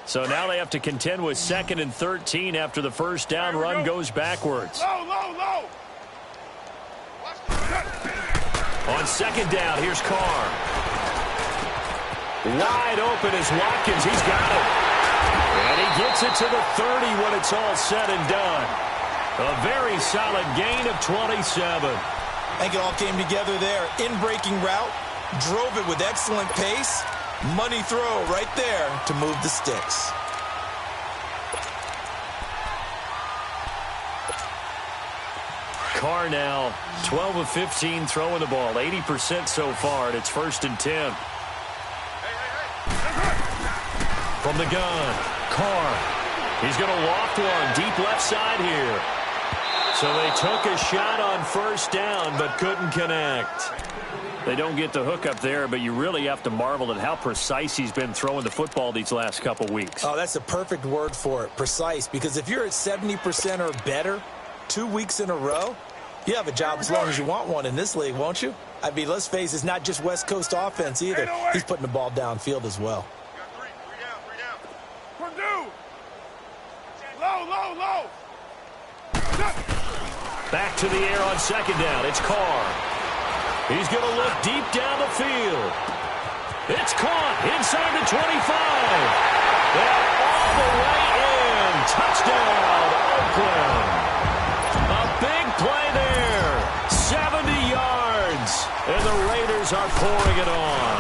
So now they have to contend with 2nd and 13 after the first down run goes backwards. Low. On 2nd down, here's Carr. Wide open is Watkins. He's got it. And he gets it to the 30 when it's all said and done. A very solid gain of 27. I think it all came together there. In-breaking route, drove it with excellent pace. Money throw right there to move the sticks. Carr now 12 of 15 throwing the ball, 80% so far, and it's 1st and 10. From the gun, Carr. He's going to loft one deep left side here. So they took a shot on 1st down but couldn't connect. They don't get the hook up there, but you really have to marvel at how precise he's been throwing the football these last couple weeks. Oh, that's a perfect word for it, precise, because if you're at 70% or better 2 weeks in a row, you have a job as long as you want one in this league, won't you? I mean, let's face it, it's not just West Coast offense either. He's putting the ball downfield as well. Three down. Purdue. Low. Back to the air on 2nd down. It's Carr. He's going to look deep down the field. It's caught inside the 25. And all the way in. Touchdown, Oakland. A big play there. 70 yards. And the Raiders are pouring it on.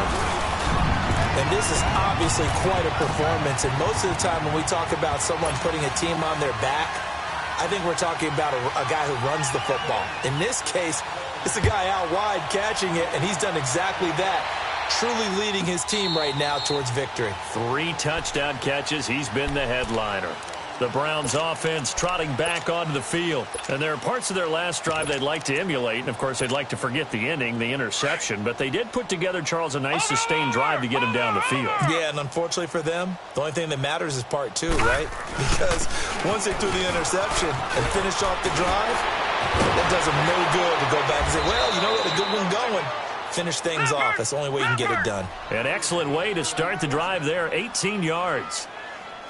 And this is obviously quite a performance. And most of the time when we talk about someone putting a team on their back, I think we're talking about a guy who runs the football. In this case, it's a guy out wide catching it, and he's done exactly that, truly leading his team right now towards victory. 3 touchdown catches. He's been the headliner. The Browns offense trotting back onto the field. And there are parts of their last drive they'd like to emulate. And, of course, they'd like to forget the ending, the interception. But they did put together, Charles, a nice sustained drive to get him down the field. Yeah, and unfortunately for them, the only thing that matters is part 2, right? Because once they threw the interception and finished off the drive, that does them no good to go back and say, well, you know what, a good one going. Finish things off. That's the only way you can get it done. An excellent way to start the drive there, 18 yards.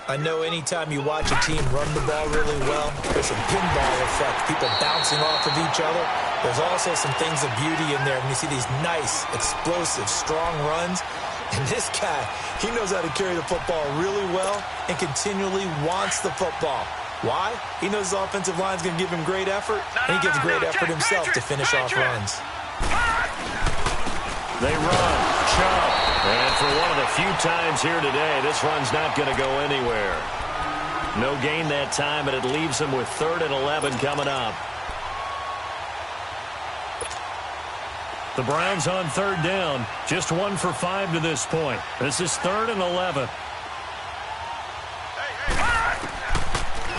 I know anytime you watch a team run the ball really well, there's some pinball effect, people bouncing off of each other. There's also some things of beauty in there when you see these nice, explosive, strong runs. And this guy, he knows how to carry the football really well and continually wants the football. Why? He knows his offensive line's going to give him great effort, and he gives great effort himself to finish off runs. They run, chop, and for one of the few times here today, this run's not going to go anywhere. No gain that time, and it leaves them with 3rd and 11 coming up. The Browns on 3rd down, just 1 for 5 to this point. This is 3rd and 11.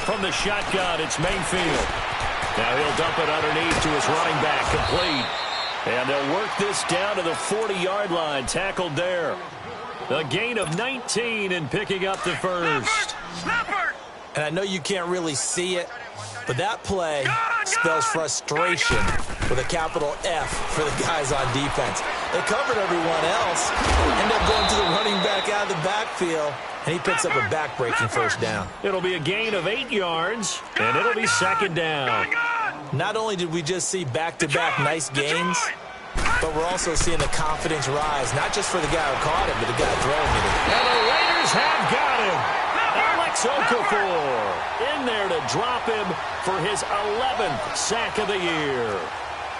From the shotgun, it's Mayfield. Now he'll dump it underneath to his running back, complete. And they'll work this down to the 40-yard line, tackled there. A gain of 19 and picking up the first. And I know you can't really see it, but that play spells frustration with a capital F for the guys on defense. They covered everyone else, end up going to the running back out of the backfield, and he picks up a back-breaking 1st down. It'll be a gain of 8 yards, and it'll be 2nd down. Not only did we just see back-to-back nice gains, but we're also seeing the confidence rise, not just for the guy who caught it, but the guy throwing it. And the Raiders have got him. Alex Okafor in there to drop him for his 11th sack of the year.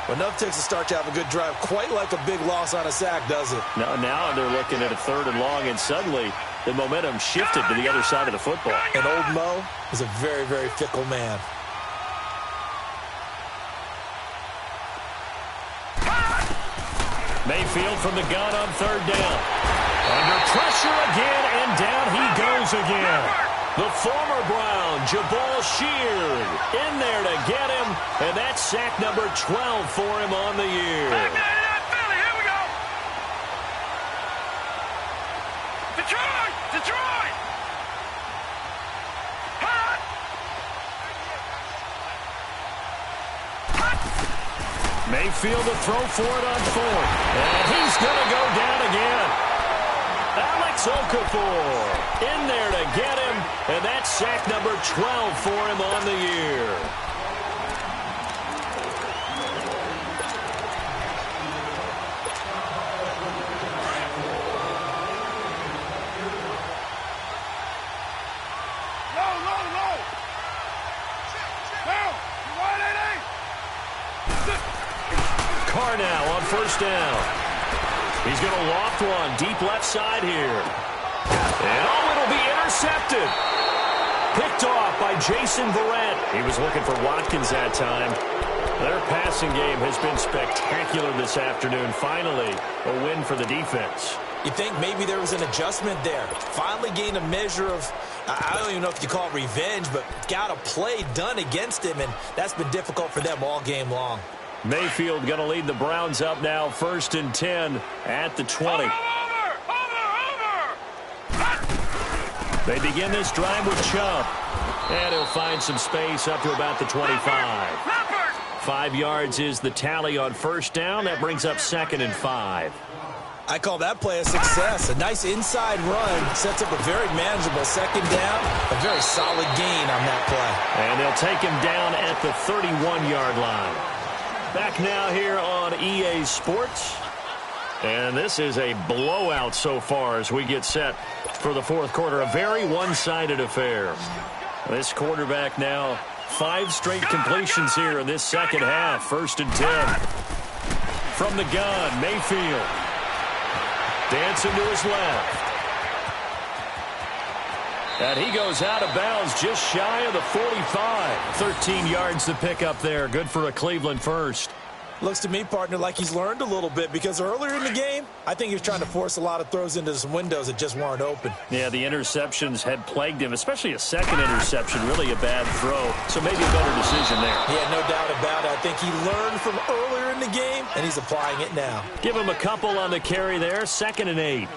Well, enough takes to start to have a good drive. Quite like a big loss on a sack, does it? Now they're looking at a 3rd and long, and suddenly the momentum shifted to the other side of the football. And old Mo is a very, very fickle man. Mayfield from the gun on 3rd down. Under pressure again, and down he goes again. The former Brown, Jabal Sheard, in there to get him, and that's sack number 12 for him on the year. Here we go. Detroit! Mayfield to throw for it on 4th. And he's going to go down again. Alex Okafor in there to get him, and that's sack number 12 for him on the year. Now on first down. He's going to loft one deep left side here. And it'll be intercepted. Picked off by Jason Verrett. He was looking for Watkins that time. Their passing game has been spectacular this afternoon. Finally, a win for the defense. You think maybe there was an adjustment there. Finally gained a measure of, I don't even know if you call it revenge, but got a play done against him, and that's been difficult for them all game long. Mayfield going to lead the Browns up now, 1st and 10 at the 20. Over! They begin this drive with Chubb. And he'll find some space up to about the 25. 5 yards is the tally on first down. That brings up 2nd and 5. I call that play a success. A nice inside run sets up a very manageable 2nd down. A very solid gain on that play. And they'll take him down at the 31-yard line. Back now here on EA Sports. And this is a blowout so far as we get set for the fourth quarter. A very one-sided affair. This quarterback now 5 straight completions here in this second half. 1st and 10. From the gun, Mayfield. Dancing to his left. And he goes out of bounds just shy of the 45. 13 yards to pick up there. Good for a Cleveland first. Looks to me, partner, like he's learned a little bit, because earlier in the game, I think he was trying to force a lot of throws into some windows that just weren't open. Yeah, the interceptions had plagued him, especially a second interception, really a bad throw. So maybe a better decision there. Yeah, no doubt about it. I think he learned from earlier in the game, and he's applying it now. Give him a couple on the carry there, 2nd and 8.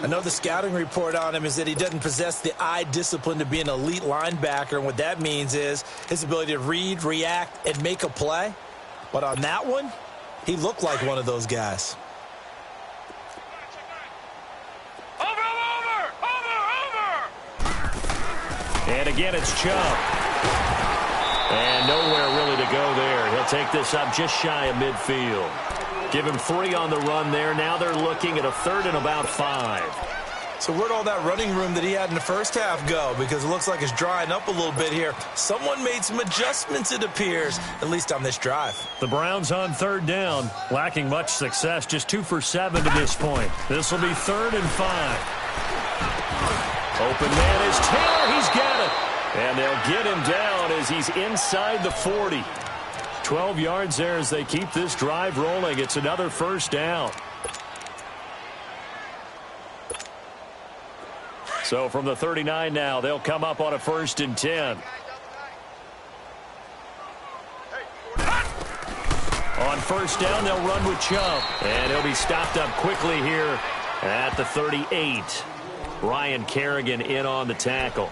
I know the scouting report on him is that he doesn't possess the eye discipline to be an elite linebacker, and what that means is his ability to read, react, and make a play. But on that one, he looked like one of those guys. Over! And again, it's Chubb. And nowhere really to go there. He'll take this up just shy of midfield. Give him 3 on the run there. Now they're looking at a 3rd and about 5. So where'd all that running room that he had in the first half go? Because it looks like it's drying up a little bit here. Someone made some adjustments, it appears, at least on this drive. The Browns on 3rd down, lacking much success, just 2 for 7 to this point. This will be 3rd and 5. Open man is Taylor. He's got it. And they'll get him down as he's inside the 40. 12 yards there as they keep this drive rolling. It's another 1st down. So from the 39 now, they'll come up on a 1st and 10. On 1st down, they'll run with Chubb. And he'll be stopped up quickly here at the 38. Ryan Kerrigan in on the tackle.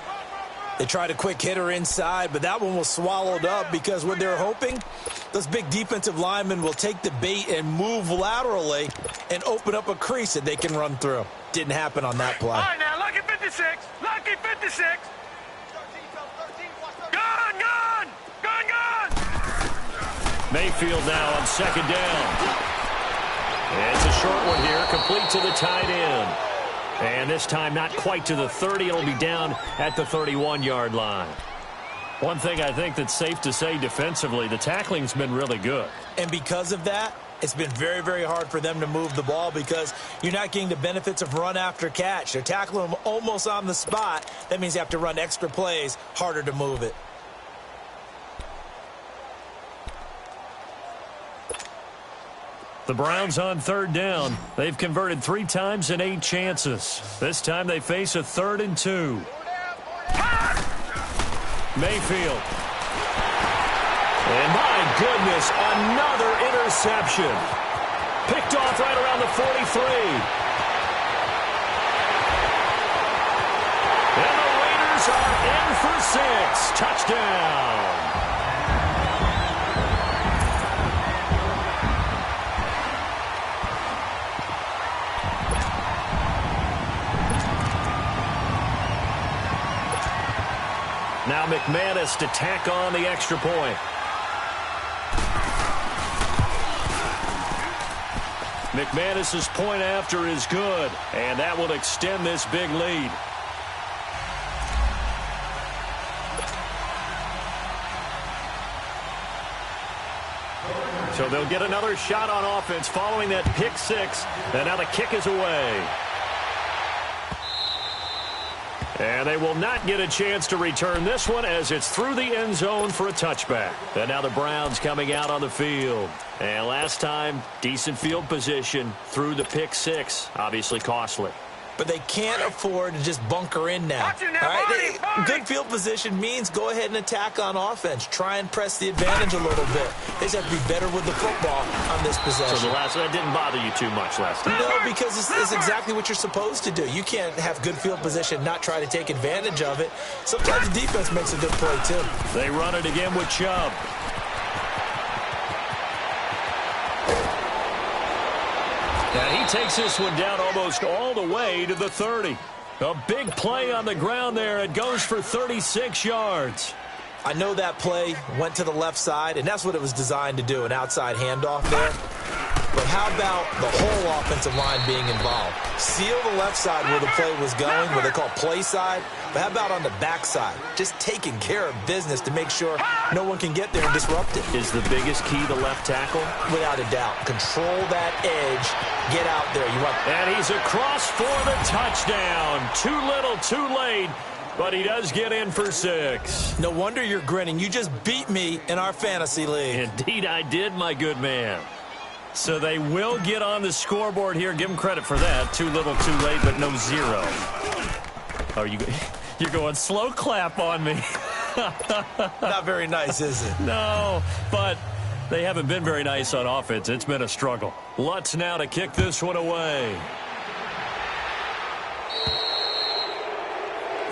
They tried a quick hitter inside, but that one was swallowed up because what they're hoping, those big defensive linemen will take the bait and move laterally and open up a crease that they can run through. Didn't happen on that play. All right, now, lucky 56. Lucky 56. Gun! Mayfield now on 2nd down. And it's a short one here, complete to the tight end. And this time not quite to the 30. It'll be down at the 31-yard line. One thing I think that's safe to say defensively, the tackling's been really good. And because of that, it's been very, very hard for them to move the ball because you're not getting the benefits of run after catch. They're tackling them almost on the spot. That means you have to run extra plays, harder to move it. The Browns on 3rd down. They've converted 3 times in 8 chances. This time they face a 3rd and 2. Mayfield. And my goodness, another interception. Picked off right around the 43. And the Raiders are in for 6. Touchdown. Now McManus to tack on the extra point. McManus's point after is good, and that will extend this big lead. So they'll get another shot on offense following that pick six, and now the kick is away. And they will not get a chance to return this one as it's through the end zone for a touchback. And now the Browns coming out on the field. And last time, decent field position through the pick six. Obviously costly. But they can't afford to just bunker in now. All right? Good field position means go ahead and attack on offense. Try and press the advantage a little bit. They just have to be better with the football on this possession. So that didn't bother you too much last time? No, because it's exactly what you're supposed to do. You can't have good field position, not try to take advantage of it. Sometimes the defense makes a good play, too. They run it again with Chubb. And he takes this one down almost all the way to the 30. A big play on the ground there. It goes for 36 yards. I know that play went to the left side, and that's what it was designed to do, an outside handoff there. But how about the whole offensive line being involved? Seal the left side where the play was going, what they call play side. But how about on the back side? Just taking care of business to make sure no one can get there and disrupt it. Is the biggest key the left tackle? Without a doubt. Control that edge. Get out there. And he's across for the touchdown. Too little, too late. But he does get in for 6. No wonder you're grinning. You just beat me in our fantasy league. Indeed I did, my good man. So they will get on the scoreboard here. Give them credit for that. Too little, too late, but no 0. Oh, you're going slow clap on me. Not very nice, is it? No, but they haven't been very nice on offense. It's been a struggle. Lutz now to kick this one away.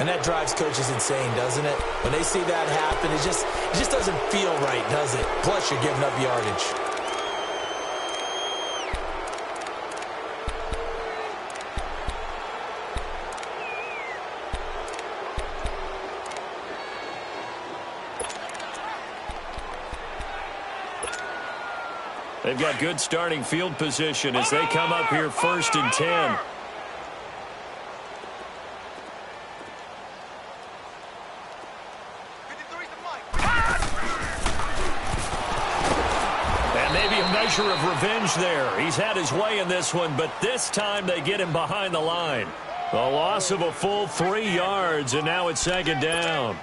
And that drives coaches insane, doesn't it? When they see that happen, it just doesn't feel right, does it? Plus, you're giving up yardage. They've got good starting field position as they come up here 1st and 10. And maybe a measure of revenge there. He's had his way in this one, but this time they get him behind the line. A loss of a full 3 yards, and now it's 2nd down.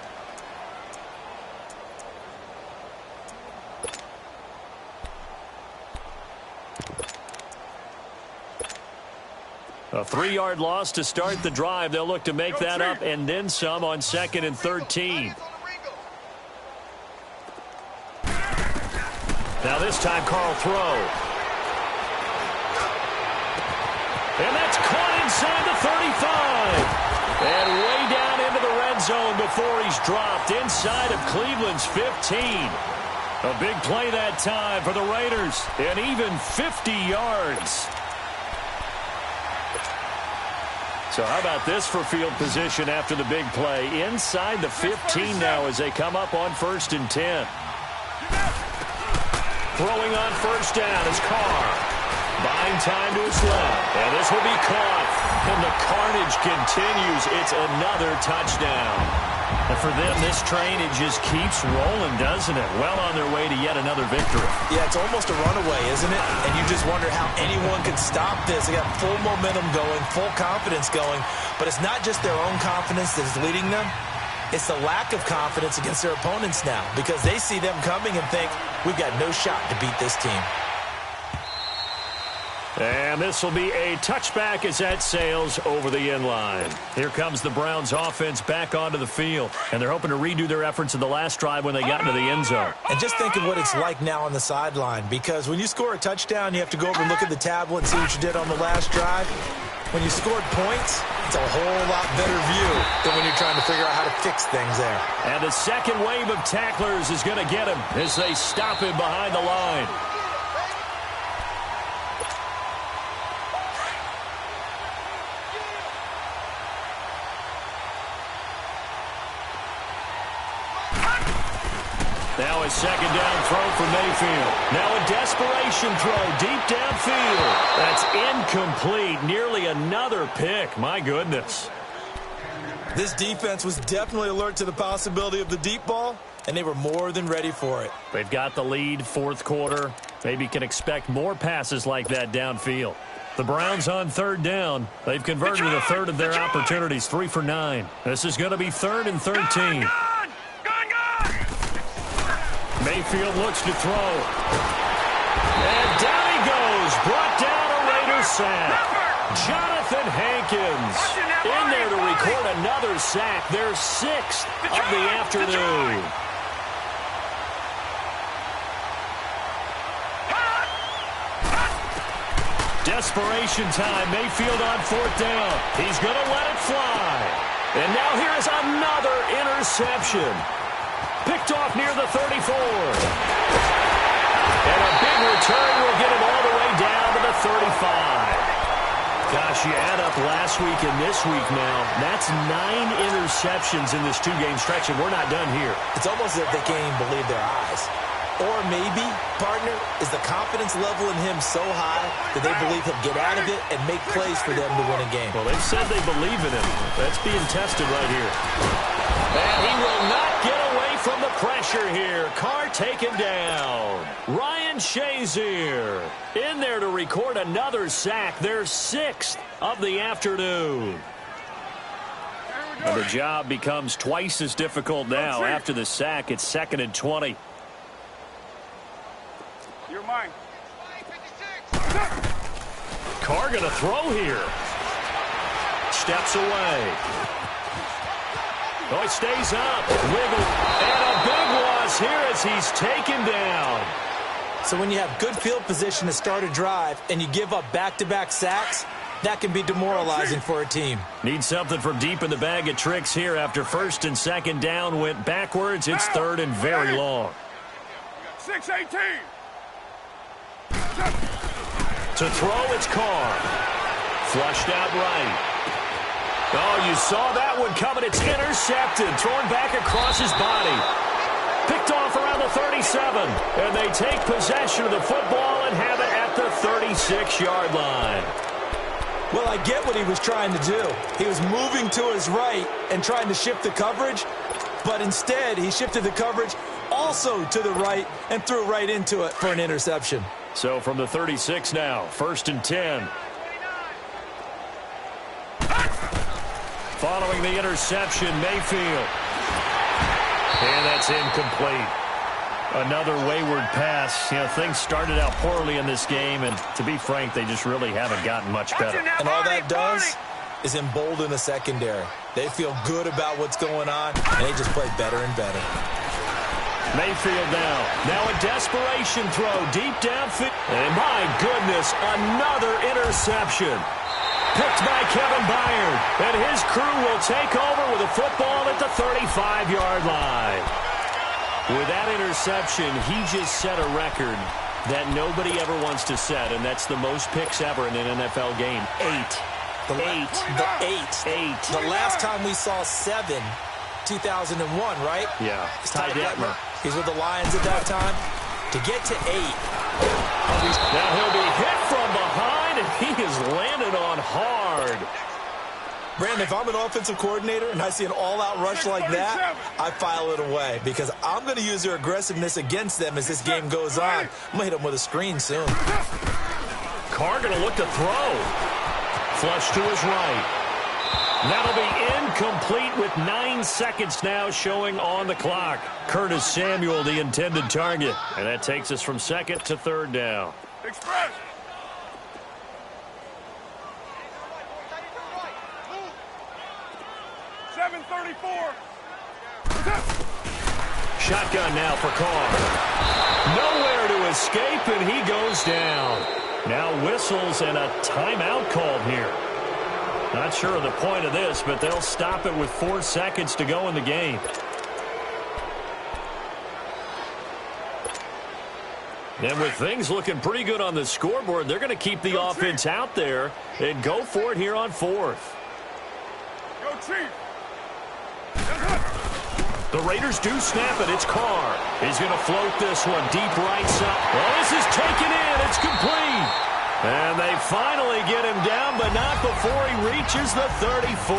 A 3-yard loss to start the drive. They'll look to make that up and then some on 2nd and 13. Now this time Carl throw. And that's caught inside the 35. And way down into the red zone before he's dropped inside of Cleveland's 15. A big play that time for the Raiders. And even 50 yards. So how about this for field position after the big play? Inside the 15 now as they come up on 1st and 10. Throwing on 1st down is Carr. Buying time to his left. And this will be caught. And the carnage continues. It's another touchdown. And for them, this train, it just keeps rolling, doesn't it? Well on their way to yet another victory. Yeah, it's almost a runaway, isn't it? And you just wonder how anyone could stop this. They got full momentum going, full confidence going. But it's not just their own confidence that's leading them. It's the lack of confidence against their opponents now because they see them coming and think, we've got no shot to beat this team. And this will be a touchback as that sails over the end line. Here comes the Browns offense back onto the field. And they're hoping to redo their efforts in the last drive when they got into the end zone. And just think of what it's like now on the sideline. Because when you score a touchdown, you have to go over and look at the tablet and see what you did on the last drive. When you scored points, it's a whole lot better view than when you're trying to figure out how to fix things there. And the second wave of tacklers is going to get him as they stop him behind the line. Now a second down throw for Mayfield. Now a desperation throw deep downfield. That's incomplete. Nearly another pick. My goodness. This defense was definitely alert to the possibility of the deep ball, and they were more than ready for it. They've got the lead, fourth quarter. Maybe can expect more passes like that downfield. The Browns on third down. They've converted a third of their opportunities, 3 for 9. This is going to be 3rd and 13. Mayfield looks to throw. And down he goes. Brought down a Raiders sack. Jonathan Hankins in there to record another sack. Their 6th of the afternoon. Desperation time. Mayfield on 4th down. He's going to let it fly. And now here is another interception. Picked off near the 34. And a big return will get him all the way down to the 35. Gosh, you add up last week and this week now, that's 9 interceptions in this 2-game stretch, and we're not done here. It's almost as if they can't even believe their eyes. Or maybe, partner, is the confidence level in him so high that they believe he'll get out of it and make plays for them to win a game. Well, they've said they believe in him. That's being tested right here. And he will not get away from the pressure here. Carr taken down. Ryan Shazier in there to record another sack. Their 6th of the afternoon. And the job becomes twice as difficult now. After the sack, it's 2nd and 20. You're mine. Carr going to throw here. Steps away. Oh, it stays up. Wiggle. And a big loss here as he's taken down. So when you have good field position to start a drive and you give up back-to-back sacks, that can be demoralizing for a team. Need something from deep in the bag of tricks here after 1st and 2nd down went backwards. It's 3rd and very long. 6-18. To throw, it's Carr. Flushed out right. Oh, you saw that one coming. It's intercepted. Thrown back across his body. Picked off around the 37. And they take possession of the football and have it at the 36-yard line. Well, I get what he was trying to do. He was moving to his right and trying to shift the coverage, but instead he shifted the coverage also to the right and threw right into it for an interception. So from the 36 now, 1st and 10. Following the interception, Mayfield. And that's incomplete. Another wayward pass. You know, things started out poorly in this game, and to be frank, they just really haven't gotten much better. And all that does is embolden the secondary. They feel good about what's going on, and they just play better and better. Mayfield now a desperation throw deep downfield. And my goodness, another interception. Picked by Kevin Byard. And his crew will take over with a football at the 35-yard line. With that interception, he just set a record that nobody ever wants to set, and that's the most picks ever in an NFL game. 8. The last time we saw 7, 2001, right? Yeah. Ty Detmer. He's with the Lions at that time. To get to 8. Now he'll be hit from behind, and he is landed on hard. Brandon, if I'm an offensive coordinator and I see an all-out rush like that, I file it away because I'm going to use their aggressiveness against them as this game goes on. I'm going to hit them with a screen soon. Carr going to look to throw. Flush to his right. That'll be incomplete with 9 seconds now showing on the clock. Curtis Samuel, the intended target. And that takes us from 2nd to 3rd down. Express. Shotgun now for Carr. Nowhere to escape, and he goes down. Now whistles and a timeout called here. Not sure of the point of this, but they'll stop it with 4 seconds to go in the game. And with things looking pretty good on the scoreboard, they're going to keep the offense out there and go for it here on 4th. Go Chief. The Raiders do snap it. It's Carr. He's going to float this one deep right side. Well, this is taken in. It's complete. And they finally get him down, but not before he reaches the 34.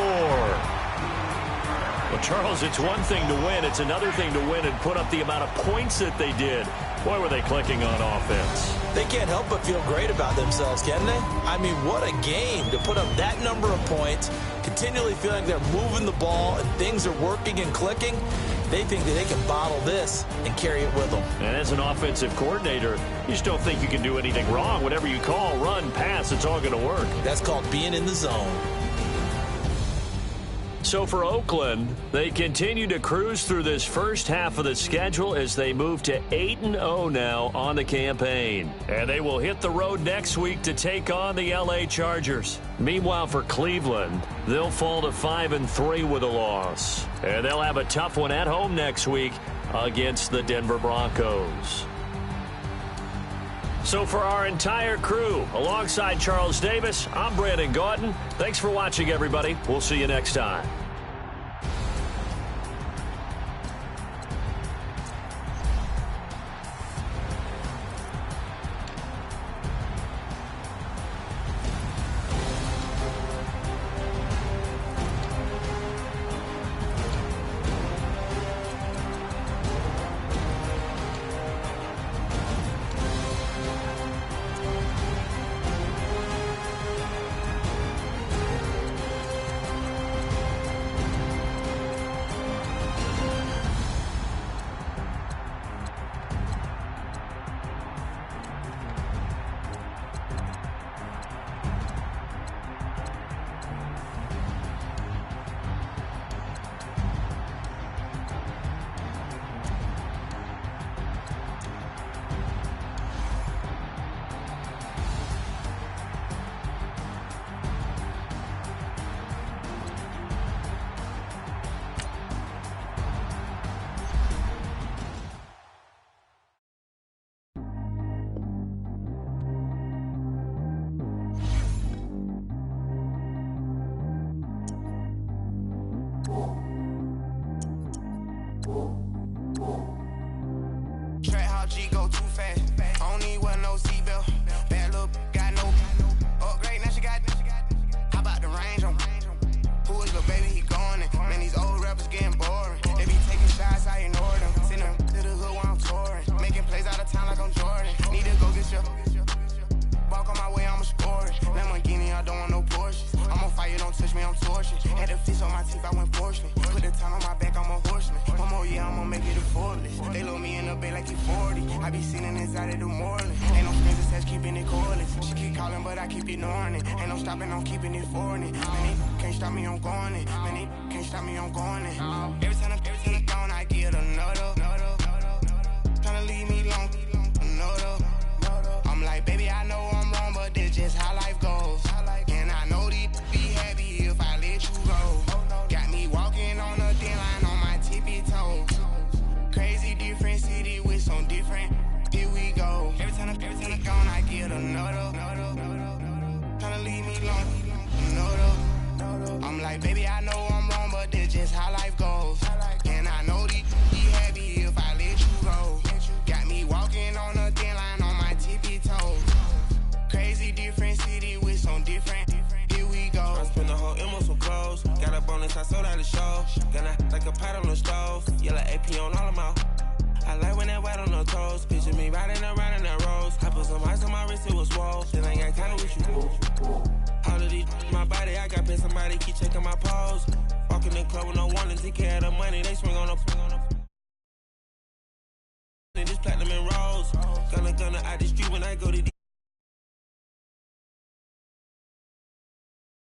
Well, Charles, it's one thing to win. It's another thing to win and put up the amount of points that they did. Boy, were they clicking on offense. They can't help but feel great about themselves, can they? I mean, what a game to put up that number of points, continually feeling they're moving the ball and things are working and clicking. They think that they can bottle this and carry it with them. And as an offensive coordinator, you just don't think you can do anything wrong. Whatever you call, run, pass, it's all going to work. That's called being in the zone. So for Oakland, they continue to cruise through this first half of the schedule as they move to 8-0 now on the campaign. And they will hit the road next week to take on the LA Chargers. Meanwhile, for Cleveland, they'll fall to 5-3 with a loss. And they'll have a tough one at home next week against the Denver Broncos. So for our entire crew, alongside Charles Davis, I'm Brandon Gaudin. Thanks for watching, everybody. We'll see you next time. G go too fast. I don't need wear no seatbelt. Bad look, got no upgrade. Now she got. How about the range on? Who is the baby? He going in. Man, these old rappers getting boring. They be taking shots, I ignore them. Send them to the hood while I'm touring. Making plays out of town like I'm Jordan. Need to go get your. Walk on my way, I'ma score it. Lamborghini, I don't want no Porsches. I'm on fire, don't touch me, I'm torching. Had the fish on my teeth, I went porcelain. Put the time on my back, I'm a horseman. One more year, I'ma make it affordless. They load me in the bay like he 40. I be sitting inside of the Moreland. Ain't no strings attached, keeping it cordless. She keep calling, but I keep ignoring it. Ain't no stopping, I'm keeping it for it. Man, they can't stop me, I'm going it. Man, they can't stop me, I'm going it. Every time I'm gone, I get another. Tryna leave me long, another. I'm like, baby, I know I'm wrong, but this just how life goes. And I know these be happy if I let you go. Got me walking on a thin line on my tippy toes. Crazy different city with some different. Here we go. Every time I'm gone, I get another. Tryna leave me long, another. I'm like, baby, I know I'm wrong, but this just how life goes. And I know these be happy if I let you go. Got me walking on a thin line on my tippy toes. Crazy different city with some different. Here we go. I spent the whole M on some clothes. Got a bonus, I sold out the show. Gonna like a pot on the stove. Yellow AP on all of my. I like when that white on the toes. Picture me riding around in that rose. I put some ice on my wrist, it was swole. Then I got kinda with you. All of these my body, I got paid somebody keep checking my pose. Walking in the club with no warning, take care of the money. They swing on the. This platinum and rose. Gonna out the street when I go to the